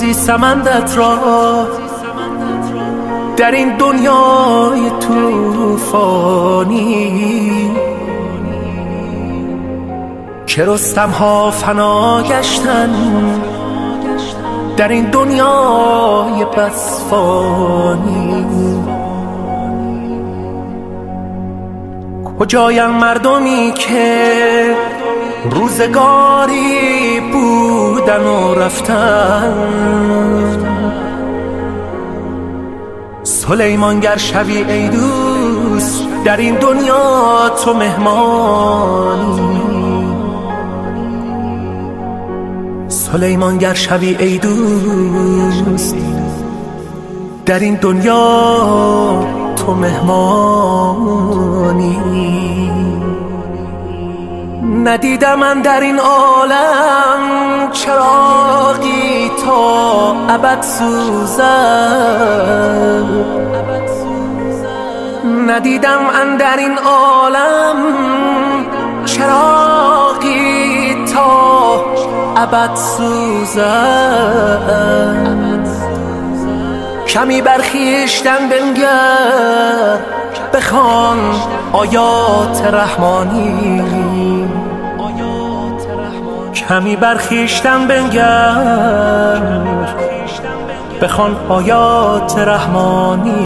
زیستمندت را در این دنیای طوفانی که رستم ها فنا گشتن در این دنیای بس فانی. کجایم مردمی که روزگاری بودن و رفتن؟ سلیمان گر شوی ای دوست در این دنیا تو مهمانی. سلیمان گر شوی ای دوست در این دنیا تو مهمانی. ندیدم من در این عالم چراغی تا ابد سوزد. ندیدم من در این عالم چراغی تا ابد سوزد. کمی بر خویشتن بنگر بخوان آیات رحمانی. کمی بر خویشتن بنگر بخوان آیات رحمانی.